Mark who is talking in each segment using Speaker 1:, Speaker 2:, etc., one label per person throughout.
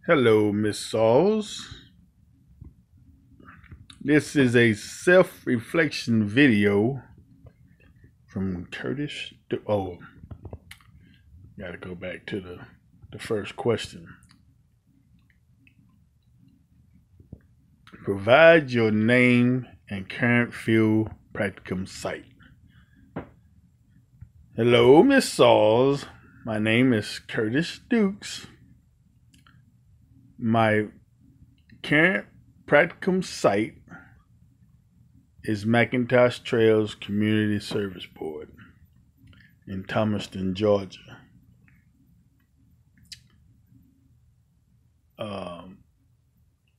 Speaker 1: Hello, Miss Sauls. This is a self-reflection video from Curtis. Oh, gotta go back to the first question. Provide your name and current field practicum site. Hello, Miss Sauls. My name is Curtis Dukes. My current practicum site is McIntosh Trails Community Service Board in Thomaston, Georgia.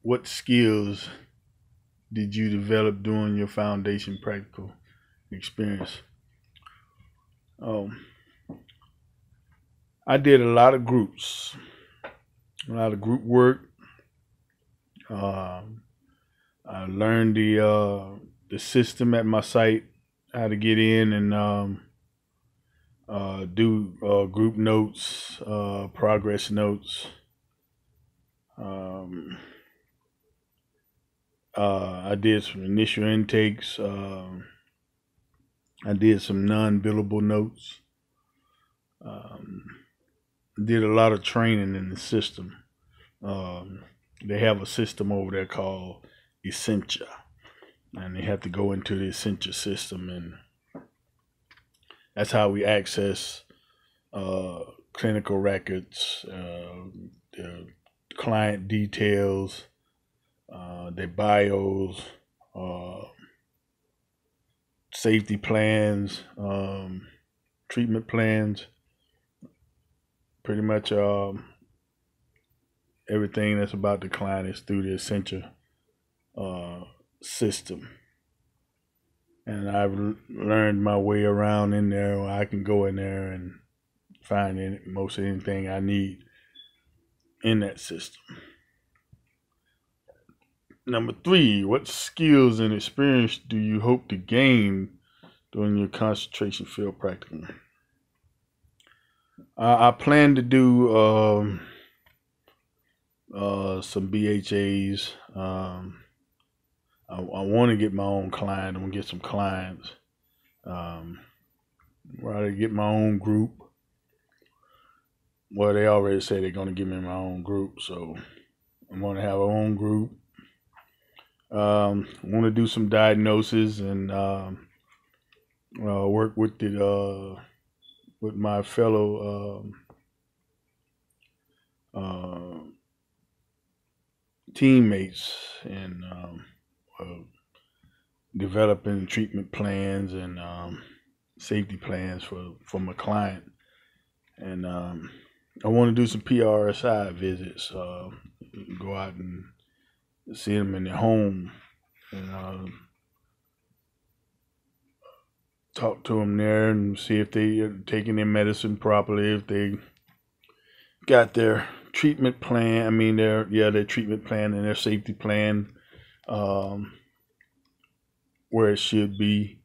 Speaker 1: What skills did you develop during your foundation practical experience? I did a lot of groups, a lot of group work. I learned the system at my site, how to get in and do group notes, progress notes. I did some initial intakes. I did some non-billable notes. Did a lot of training in the system. They have a system over there called Essentia, and they have to go into the Essentia system, and that's how we access clinical records, the client details, their bios, safety plans, treatment plans, pretty much everything that's about the client is through the Essentia system. And I've learned my way around in there. I can go in there and find most anything I need in that system. Number 3, what skills and experience do you hope to gain during your concentration field practicum? I plan to do some BHAs. I want to get my own client. I'm going to get some clients. Rather get my own group. Well, they already said they're going to give me my own group, so I'm going to have my own group. I want to do some diagnosis and work with with my fellow teammates and developing treatment plans and safety plans for my client. And I want to do some PRSI visits, go out and see them in their home and talk to them there and see if they are taking their medicine properly, if they got their treatment plan. Their treatment plan and their safety plan where it should be,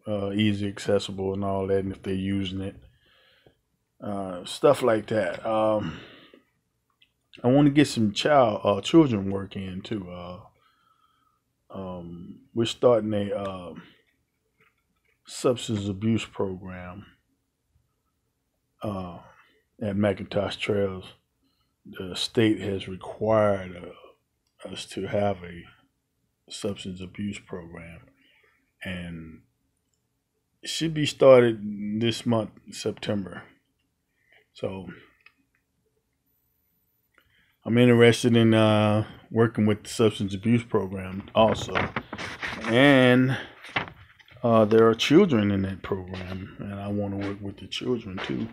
Speaker 1: easy accessible and all that, and if they're using it, stuff like that. I want to get some children work in too. We're starting a substance abuse program at McIntosh Trails. The state has required us to have a substance abuse program, and it should be started this month, September. So I'm interested in working with the substance abuse program also, and there are children in that program, and I want to work with the children too,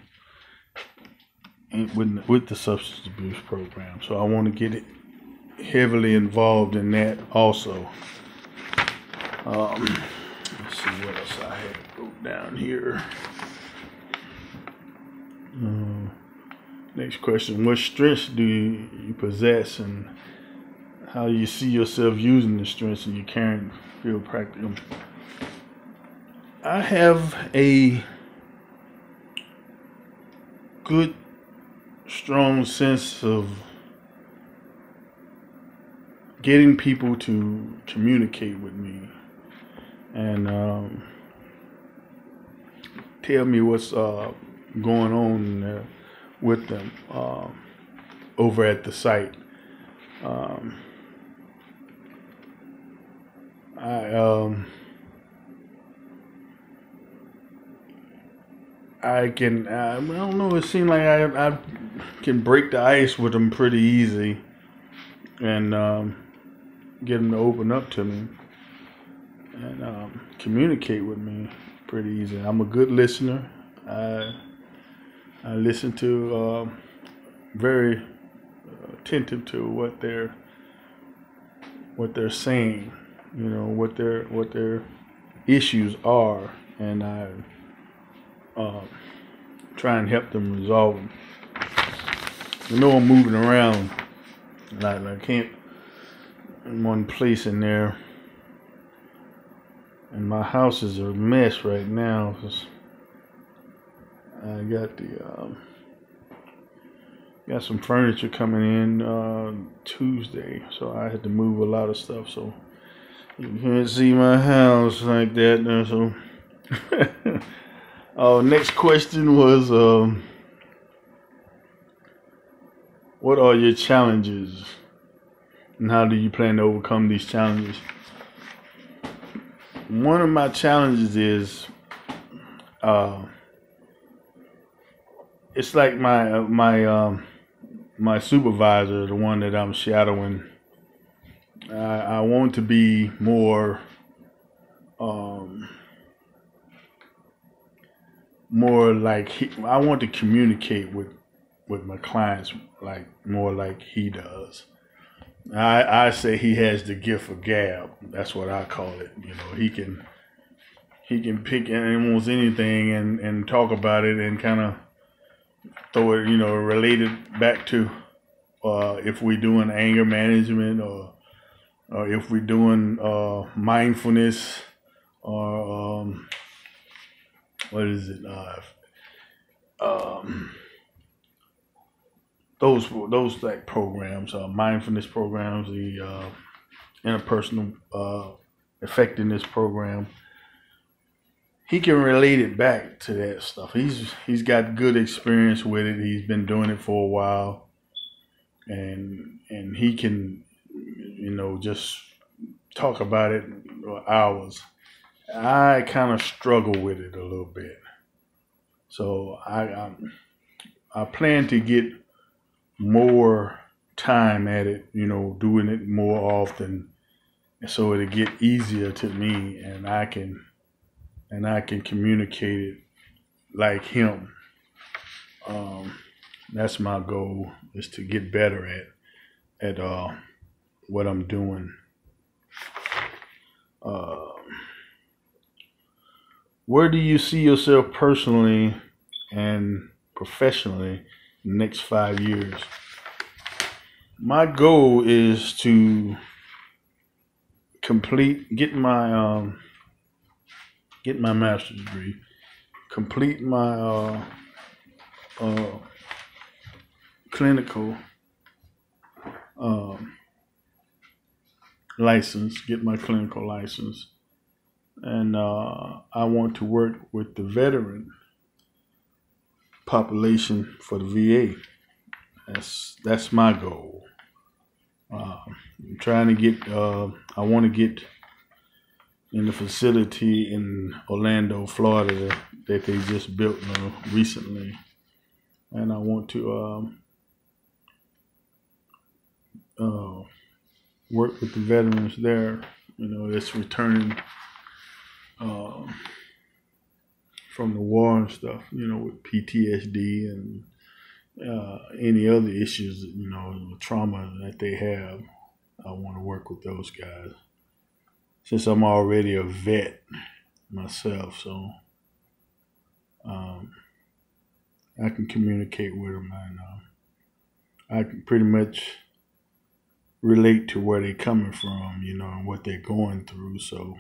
Speaker 1: with the substance abuse program. So I want to get it heavily involved in that also. Let's see what else I had wrote down here. Next question: what strengths do you possess, and how do you see yourself using the strengths in your current field practicum? I have a good, strong sense of getting people to communicate with me and tell me what's going on with them over at the site. Um, I can, I don't know, it seems like I can break the ice with them pretty easy and get them to open up to me and communicate with me pretty easy. I'm a good listener. I listen to very attentive to what they're saying, what their issues are, and I try and help them resolve them. I'm moving around, like I can't in one place in there, and my house is a mess right now. I got some furniture coming in Tuesday, so I had to move a lot of stuff. So you can't see my house like that now. So, next question was, what are your challenges, and how do you plan to overcome these challenges? One of my challenges is, it's like my supervisor, the one that I'm shadowing. I want to be more like I want to communicate with my clients more like he does. I say he has the gift of gab. That's what I call it. He can pick almost anything and talk about it and kind of throw it, relate it back to if we're doing anger management or if we're doing mindfulness or what is it? Those like programs, mindfulness programs, the interpersonal effectiveness program. He can relate it back to that stuff. He's got good experience with it. He's been doing it for a while, and he can, just talk about it for hours. I kind of struggle with it a little bit, so I plan to get more time at it, doing it more often, so it'll get easier to me, and I can communicate it like him. That's my goal, is to get better at what I'm doing. Where do you see yourself personally and professionally in the next 5 years? My goal is to get my master's degree, complete my clinical license, get my clinical license, and I want to work with the veteran population for the VA. That's my goal. I'm trying to get. I want to get in the facility in Orlando, Florida, that they just built recently, and I want to work with the veterans there. That's returning from the war and stuff. With PTSD and any other issues, trauma that they have. I want to work with those guys, since I'm already a vet myself, so I can communicate with them, and I can pretty much relate to where they're coming from, and what they're going through. So,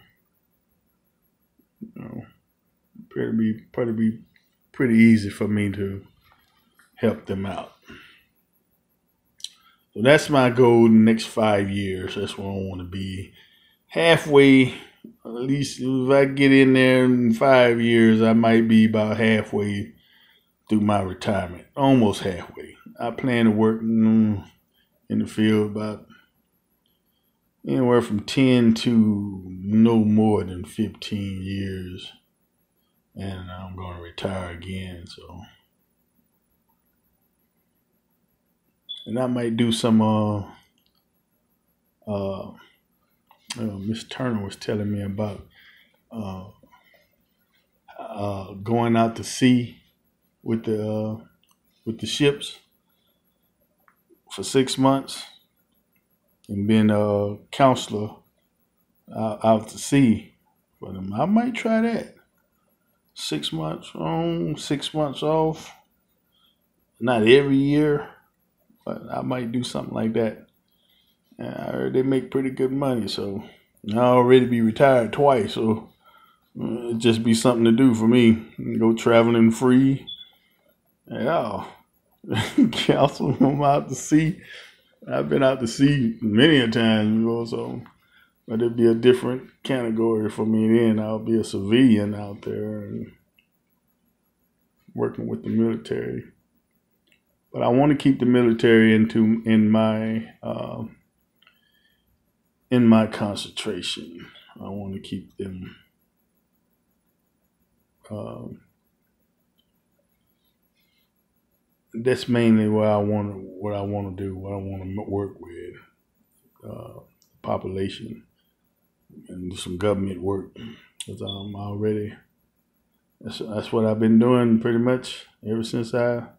Speaker 1: pretty easy for me to help them out. So that's my goal in the next 5 years. That's where I want to be. Halfway, at least if I get in there in 5 years, I might be about halfway through my retirement. Almost halfway. I plan to work in the field about anywhere from 10 to no more than 15 years. And I'm going to retire again, so. And I might do some, Miss Turner was telling me about going out to sea with the ships for 6 months and being a counselor out to sea for them. I might try that. 6 months on, 6 months off. Not every year, but I might do something like that. And I heard they make pretty good money, so I already be retired twice, so it'd just be something to do for me. Go traveling free. Yeah. Counsel them out to sea. I've been out to sea many a time, so but it'd be a different category for me then. I'll be a civilian out there and working with the military. But I want to keep the military in my concentration. I want to keep them that's mainly what I want to do, what I want to work with, population, and do some government work. Because I'm already, that's what I've been doing pretty much ever since I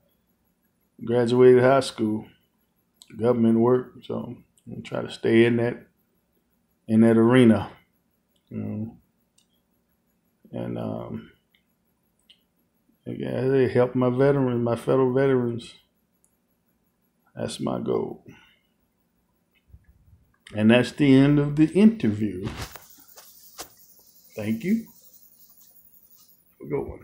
Speaker 1: graduated high school, government work. So I'm gonna try to stay in that arena, and yeah, they help my veterans, my fellow veterans. That's my goal. And that's the end of the interview. Thank you. Have a good one.